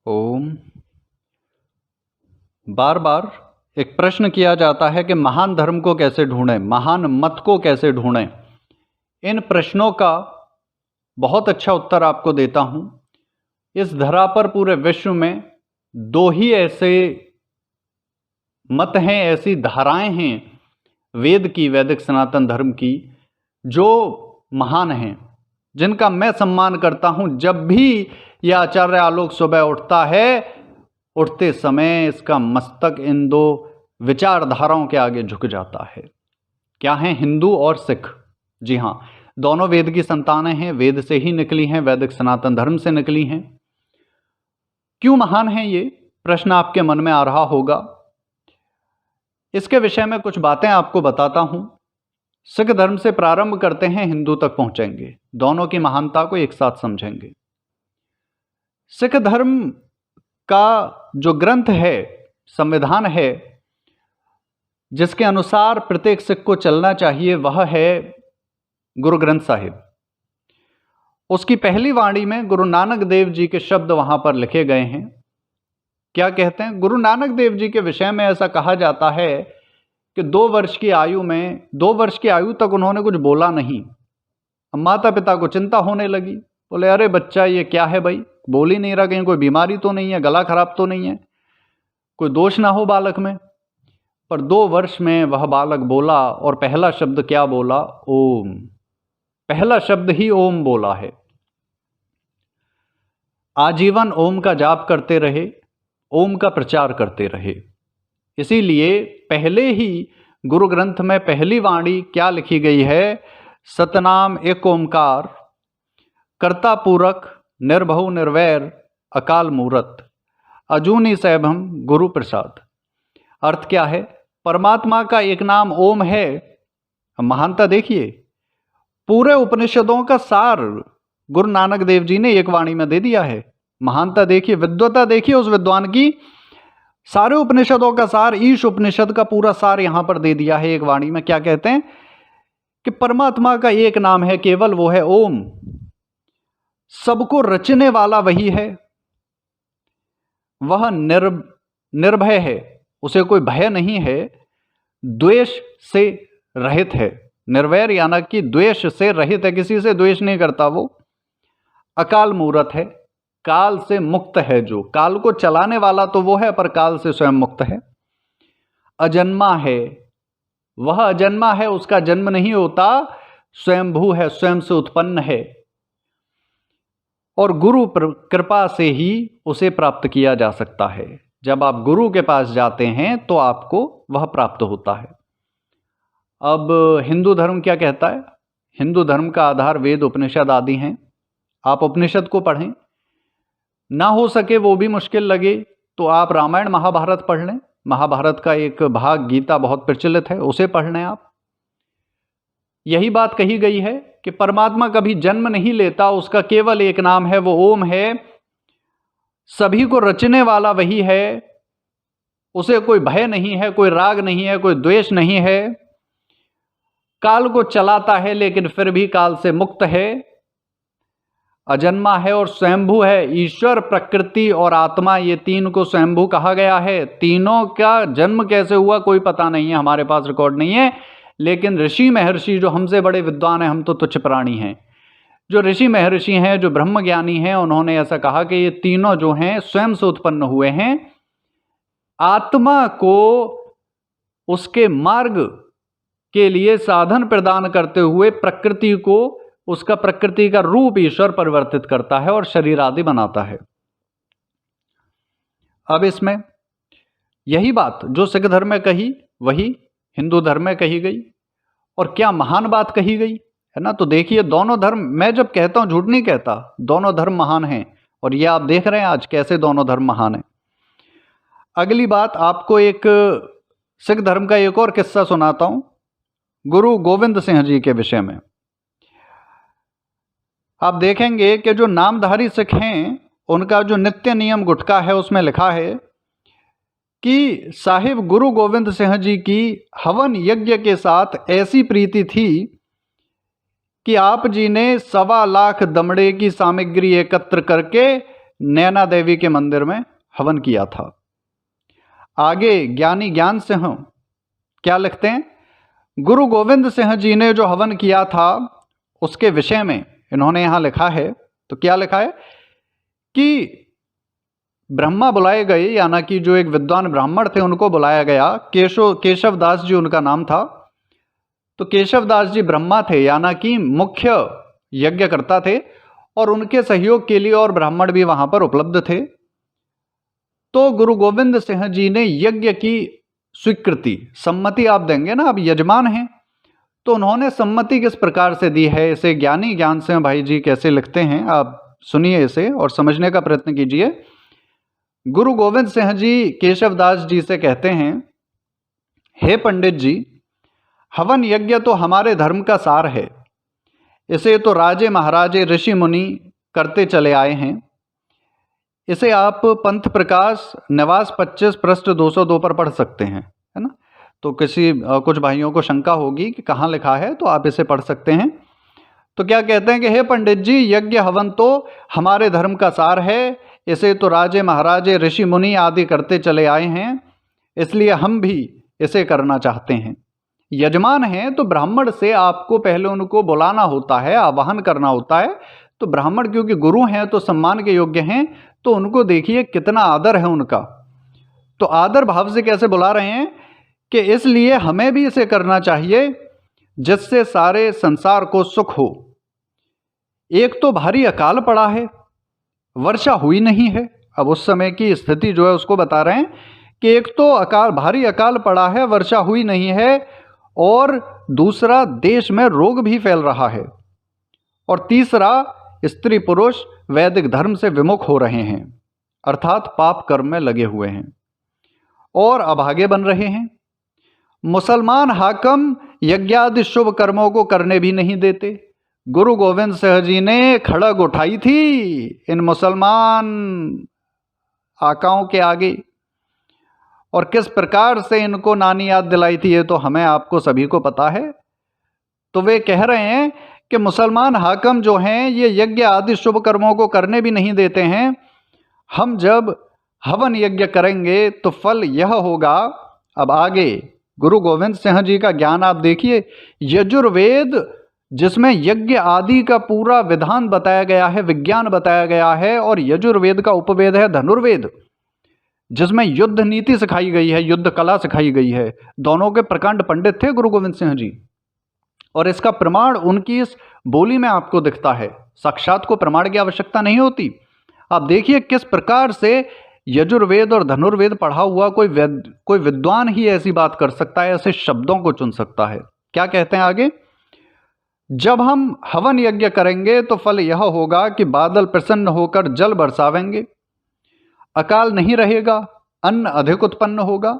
ओम। बार बार एक प्रश्न किया जाता है कि महान धर्म को कैसे ढूंढें, महान मत को कैसे ढूंढें। इन प्रश्नों का बहुत अच्छा उत्तर आपको देता हूं। इस धरा पर पूरे विश्व में दो ही ऐसे मत हैं, ऐसी धाराएं हैं वेद की, वैदिक सनातन धर्म की, जो महान हैं, जिनका मैं सम्मान करता हूं। जब भी यह आचार्य आलोक सुबह उठता है, उठते समय इसका मस्तक इन दो विचारधाराओं के आगे झुक जाता है। क्या हैं? हिंदू और सिख। जी हां, दोनों वेद की संतानें हैं, वेद से ही निकली हैं, वैदिक सनातन धर्म से निकली हैं। क्यों महान हैं ये प्रश्न आपके मन में आ रहा होगा। इसके विषय में कुछ बातें आपको बताता हूं। सिख धर्म से प्रारंभ करते हैं, हिंदू तक पहुंचेंगे, दोनों की महानता को एक साथ समझेंगे। सिख धर्म का जो ग्रंथ है, संविधान है, जिसके अनुसार प्रत्येक सिख को चलना चाहिए, वह है गुरु ग्रंथ साहिब। उसकी पहली वाणी में गुरु नानक देव जी के शब्द वहां पर लिखे गए हैं। क्या कहते हैं? गुरु नानक देव जी के विषय में ऐसा कहा जाता है कि 2 वर्ष की आयु तक उन्होंने कुछ बोला नहीं। माता पिता को चिंता होने लगी, बोले अरे बच्चा ये क्या है भाई, बोल ही नहीं रहा, कहीं कोई बीमारी तो नहीं है, गला खराब तो नहीं है, कोई दोष ना हो बालक में। पर 2 वर्ष में वह बालक बोला, और पहला शब्द क्या बोला? ओम। पहला शब्द ही ओम बोला है। आजीवन ओम का जाप करते रहे, ओम का प्रचार करते रहे। इसीलिए पहले ही गुरु ग्रंथ में पहली वाणी क्या लिखी गई है? सतनाम एक ओंकार, कर्ता पूरक, निर्भव निर्वैर, अकाल मूरत, अजूनी सैभम गुरु प्रसाद। अर्थ क्या है? परमात्मा का एक नाम ओम है। महानता देखिए, पूरे उपनिषदों का सार गुरु नानक देव जी ने एक वाणी में दे दिया है। महानता देखिए, विद्वता देखिए उस विद्वान की। सारे उपनिषदों का सार, ईश उपनिषद का पूरा सार यहां पर दे दिया है एक वाणी में। क्या कहते हैं? कि परमात्मा का एक नाम है केवल, वो है ओम। सबको रचने वाला वही है। वह निर्भय है, उसे कोई भय नहीं है, द्वेष से रहित है। निर्वैर यानी कि द्वेष से रहित है, किसी से द्वेष नहीं करता वो। अकाल मूरत है, काल से मुक्त है। जो काल को चलाने वाला तो वो है, पर काल से स्वयं मुक्त है। अजन्मा है, वह अजन्मा है, उसका जन्म नहीं होता, स्वयंभू है, स्वयं से उत्पन्न है, और गुरु कृपा से ही उसे प्राप्त किया जा सकता है। जब आप गुरु के पास जाते हैं तो आपको वह प्राप्त होता है। अब हिंदू धर्म क्या कहता है? हिंदू धर्म का आधार वेद उपनिषद आदि हैं। आप उपनिषद को पढ़ें, ना हो सके वो भी मुश्किल लगे तो आप रामायण महाभारत पढ़ लें। महाभारत का एक भाग गीता बहुत प्रचलित है, उसे पढ़ लें आप। यही बात कही गई है कि परमात्मा कभी जन्म नहीं लेता, उसका केवल एक नाम है, वो ओम है। सभी को रचने वाला वही है, उसे कोई भय नहीं है, कोई राग नहीं है, कोई द्वेष नहीं है। काल को चलाता है लेकिन फिर भी काल से मुक्त है। अजन्मा है और स्वयंभू है। ईश्वर, प्रकृति और आत्मा, ये तीन को स्वयंभू कहा गया है। तीनों का जन्म कैसे हुआ कोई पता नहीं है, हमारे पास रिकॉर्ड नहीं है। लेकिन ऋषि महर्षि जो हमसे बड़े विद्वान हैं, हम तो तुच्छ प्राणी हैं, जो ऋषि महर्षि हैं, जो ब्रह्म ज्ञानी हैं, उन्होंने ऐसा कहा कि ये तीनों जो हैं स्वयं से उत्पन्न हुए हैं। आत्मा को उसके मार्ग के लिए साधन प्रदान करते हुए प्रकृति को, उसका प्रकृति का रूप ईश्वर परिवर्तित करता है और शरीर आदि बनाता है। अब इसमें यही बात जो सिख धर्म में कही वही हिंदू धर्म में कही गई, और क्या महान बात कही गई है ना। तो देखिए, दोनों धर्म, मैं जब कहता हूं झूठ नहीं कहता, दोनों धर्म महान हैं, और ये आप देख रहे हैं आज कैसे दोनों धर्म महान हैं। अगली बात, आपको एक सिख धर्म का एक और किस्सा सुनाता हूं, गुरु गोविंद सिंह जी के विषय में। आप देखेंगे कि जो नामधारी सिख हैं, उनका जो नित्य नियम गुटका है, उसमें लिखा है कि साहिब गुरु गोविंद सिंह जी की हवन यज्ञ के साथ ऐसी प्रीति थी कि आप जी ने 1.25 लाख दमड़े की सामग्री एकत्र करके नैना देवी के मंदिर में हवन किया था। आगे ज्ञानी ज्ञान सिंह क्या लिखते हैं, गुरु गोविंद सिंह जी ने जो हवन किया था उसके विषय में इन्होंने यहाँ लिखा है। तो क्या लिखा है कि ब्रह्मा बुलाए गए, यानी कि जो एक विद्वान ब्राह्मण थे उनको बुलाया गया। केशव दास जी उनका नाम था। तो केशव दास जी ब्रह्मा थे, यानी कि मुख्य यज्ञकर्ता थे, और उनके सहयोग के लिए और ब्राह्मण भी वहां पर उपलब्ध थे। तो गुरु गोविंद सिंह जी ने यज्ञ की स्वीकृति, सम्मति आप देंगे ना, आप यजमान हैं, तो उन्होंने सम्मति किस प्रकार से दी है, इसे ज्ञानी ज्ञान सिंह भाई जी कैसे लिखते हैं, आप सुनिए इसे और समझने का प्रयत्न कीजिए। गुरु गोविंद सिंह जी केशव दास जी से कहते हैं, हे पंडित जी, हवन यज्ञ तो हमारे धर्म का सार है। इसे तो राजे महाराजे ऋषि मुनि करते चले आए हैं। इसे आप पंथ प्रकाश निवास 25 पृष्ठ 202 पर पढ़ सकते हैं, है ना। तो कुछ भाइयों को शंका होगी कि कहाँ लिखा है, तो आप इसे पढ़ सकते हैं। तो क्या कहते हैं कि हे पंडित जी, यज्ञ हवन तो हमारे धर्म का सार है। इसे तो राजे महाराजे ऋषि मुनि आदि करते चले आए हैं, इसलिए हम भी इसे करना चाहते हैं। यजमान हैं तो ब्राह्मण से आपको पहले उनको बुलाना होता है, आवाहन करना होता है। तो ब्राह्मण क्योंकि गुरु हैं तो सम्मान के योग्य हैं, तो उनको देखिए कितना आदर है उनका। तो आदर भाव से कैसे बुला रहे हैं कि इसलिए हमें भी इसे करना चाहिए जिससे सारे संसार को सुख हो। एक तो भारी अकाल पड़ा है, वर्षा हुई नहीं है। अब उस समय की स्थिति जो है उसको बता रहे हैं कि एक तो भारी अकाल पड़ा है, वर्षा हुई नहीं है, और दूसरा देश में रोग भी फैल रहा है, और तीसरा स्त्री पुरुष वैदिक धर्म से विमुख हो रहे हैं, अर्थात पाप कर्म में लगे हुए हैं और अभागे बन रहे हैं। मुसलमान हाकम यज्ञादि शुभ कर्मों को करने भी नहीं देते। गुरु गोविंद सिंह जी ने खड़ग उठाई थी इन मुसलमान आकाओं के आगे, और किस प्रकार से इनको नानी याद दिलाई थी ये तो हमें आपको सभी को पता है। तो वे कह रहे हैं कि मुसलमान हाकम जो हैं ये यज्ञ आदि शुभ कर्मों को करने भी नहीं देते हैं। हम जब हवन यज्ञ करेंगे तो फल यह होगा। अब आगे गुरु गोविंद सिंह जी का ज्ञान आप देखिए। यजुर्वेद जिसमें यज्ञ आदि का पूरा विधान बताया गया है, विज्ञान बताया गया है, और यजुर्वेद का उपवेद है धनुर्वेद, जिसमें युद्ध नीति सिखाई गई है, युद्ध कला सिखाई गई है। दोनों के प्रकांड पंडित थे गुरु गोविंद सिंह जी, और इसका प्रमाण उनकी इस बोली में आपको दिखता है। साक्षात को प्रमाण की आवश्यकता नहीं होती। आप देखिए किस प्रकार से यजुर्वेद और धनुर्वेद पढ़ा हुआ कोई विद्वान ही ऐसी बात कर सकता है, ऐसे शब्दों को चुन सकता है। क्या कहते हैं आगे, जब हम हवन यज्ञ करेंगे तो फल यह होगा कि बादल प्रसन्न होकर जल बरसावेंगे, अकाल नहीं रहेगा, अन्न अधिक उत्पन्न होगा,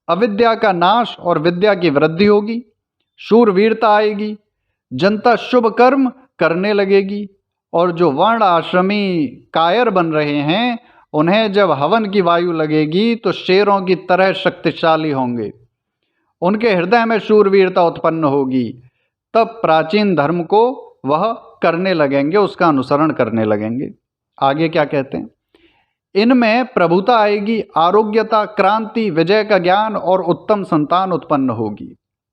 अविद्या का नाश और विद्या की वृद्धि होगी, शूरवीरता आएगी, जनता शुभ कर्म करने लगेगी, और जो वर्ण आश्रमी कायर बन रहे हैं उन्हें जब हवन की वायु लगेगी तो शेरों की तरह शक्तिशाली होंगे, उनके हृदय में शूरवीरता उत्पन्न होगी, तब प्राचीन धर्म को वह करने लगेंगे, उसका अनुसरण करने लगेंगे। आगे क्या कहते हैं, इनमें प्रभुता आएगी, आरोग्यता, क्रांति, विजय का ज्ञान और उत्तम संतान उत्पन्न होगी।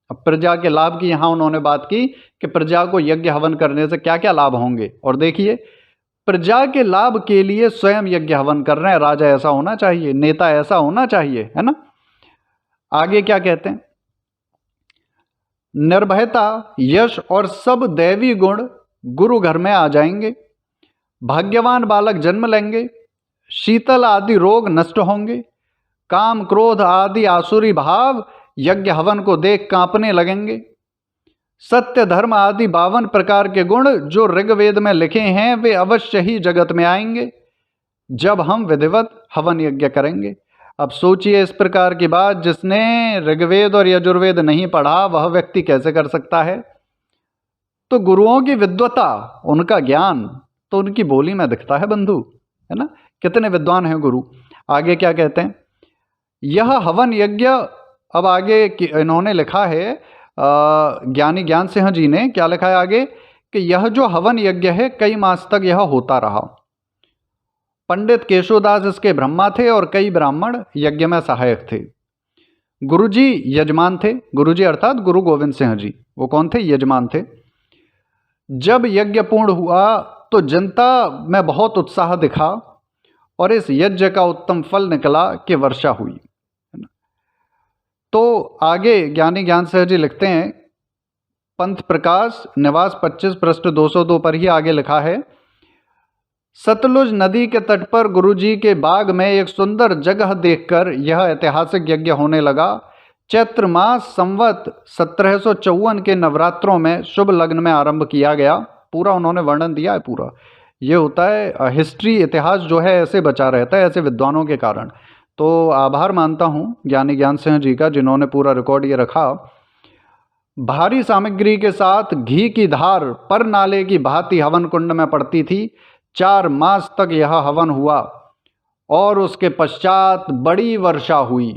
अब प्रजा के लाभ की यहाँ उन्होंने बात की कि प्रजा को यज्ञ हवन करने से क्या क्या लाभ होंगे, और देखिए प्रजा के लाभ के लिए स्वयं यज्ञ हवन कर रहे हैं। राजा ऐसा होना चाहिए, नेता ऐसा होना चाहिए, है ना। आगे क्या कहते हैं, निर्भयता, यश और सब दैवी गुण गुरु घर में आ जाएंगे, भाग्यवान बालक जन्म लेंगे, शीतल आदि रोग नष्ट होंगे, काम क्रोध आदि आसुरी भाव यज्ञ हवन को देख कांपने लगेंगे, सत्य धर्म आदि 52 प्रकार के गुण जो ऋग्वेद में लिखे हैं वे अवश्य ही जगत में आएंगे जब हम विधिवत हवन यज्ञ करेंगे। अब सोचिए इस प्रकार की बात जिसने ऋग्वेद और यजुर्वेद नहीं पढ़ा वह व्यक्ति कैसे कर सकता है। तो गुरुओं की विद्वता, उनका ज्ञान तो उनकी बोली में दिखता है बंधु, है ना, कितने विद्वान हैं गुरु। आगे क्या कहते हैं, यह हवन यज्ञ, अब आगे इन्होंने लिखा है ज्ञानी ज्ञान सिंह जी ने क्या लिखा है आगे कि यह जो हवन यज्ञ है कई मास तक यह होता रहा, पंडित केशवदास इसके ब्रह्मा थे और कई ब्राह्मण यज्ञ में सहायक थे। गुरुजी यजमान थे। गुरुजी अर्थात गुरु गोविंद सिंह जी, वो कौन थे? यजमान थे। जब यज्ञ पूर्ण हुआ तो जनता में बहुत उत्साह दिखा और इस यज्ञ का उत्तम फल निकला कि वर्षा हुई। तो आगे ज्ञानी ज्ञान सिंह जी लिखते हैं, पंथ प्रकाश निवास 25 पृष्ठ 202 पर ही आगे लिखा है, सतलुज नदी के तट पर गुरुजी के बाग में एक सुंदर जगह देखकर यह ऐतिहासिक यज्ञ होने लगा। चैत्र मास संवत 1754 के नवरात्रों में शुभ लग्न में आरंभ किया गया। पूरा उन्होंने वर्णन दिया है। पूरा ये होता है हिस्ट्री, इतिहास जो है ऐसे बचा रहता है, ऐसे विद्वानों के कारण। तो आभार मानता हूँ ज्ञानी ज्ञान सिंह जी का, जिन्होंने पूरा रिकॉर्ड ये रखा। भारी सामग्री के साथ घी की धार पर नाले की भांति हवन कुंड में पड़ती थी। 4 मास तक यह हवन हुआ और उसके पश्चात बड़ी वर्षा हुई।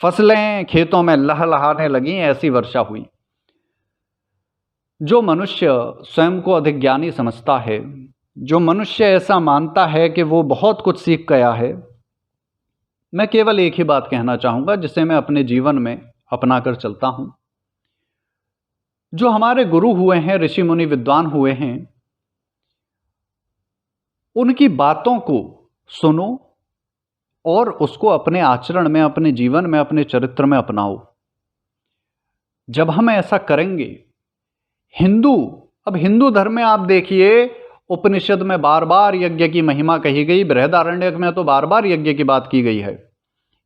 फसलें खेतों में लहलहाने लगीं, ऐसी वर्षा हुई। जो मनुष्य स्वयं को अधिक ज्ञानी समझता है, जो मनुष्य ऐसा मानता है कि वो बहुत कुछ सीख गया है, मैं केवल एक ही बात कहना चाहूँगा जिसे मैं अपने जीवन में अपना कर चलता हूँ। जो हमारे गुरु हुए हैं, ऋषि मुनि विद्वान हुए हैं, उनकी बातों को सुनो और उसको अपने आचरण में, अपने जीवन में, अपने चरित्र में अपनाओ। जब हम ऐसा करेंगे, अब हिंदू धर्म में आप देखिए, उपनिषद में बार बार यज्ञ की महिमा कही गई, बृहदारण्यक में तो बार बार यज्ञ की बात की गई है,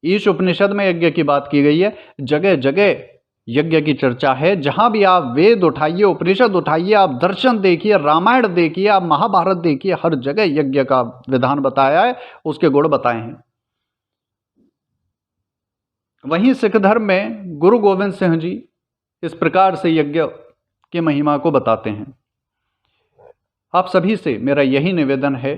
ईश उपनिषद में यज्ञ की बात की गई है, जगह जगह यज्ञ की चर्चा है। जहां भी आप वेद उठाइए, उपनिषद उठाइए, आप दर्शन देखिए, रामायण देखिए, आप महाभारत देखिए, हर जगह यज्ञ का विधान बताया है, उसके गुण बताए हैं। वहीं सिख धर्म में गुरु गोविंद सिंह जी इस प्रकार से यज्ञ की महिमा को बताते हैं। आप सभी से मेरा यही निवेदन है,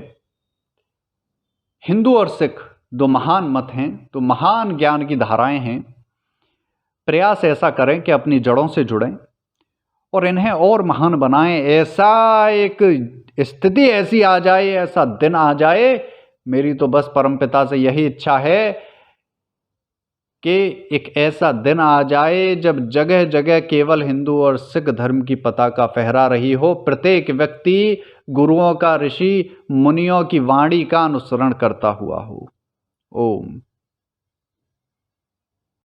हिंदू और सिख 2 महान मत हैं, तो महान ज्ञान की धाराएं हैं। प्रयास ऐसा करें कि अपनी जड़ों से जुड़ें और इन्हें और महान बनाएं। ऐसा एक स्थिति ऐसी आ जाए, ऐसा दिन आ जाए, मेरी तो बस परमपिता से यही इच्छा है कि एक ऐसा दिन आ जाए जब जगह जगह केवल हिंदू और सिख धर्म की पताका फहरा रही हो, प्रत्येक व्यक्ति गुरुओं का, ऋषि मुनियों की वाणी का अनुसरण करता हुआ हो। ओम।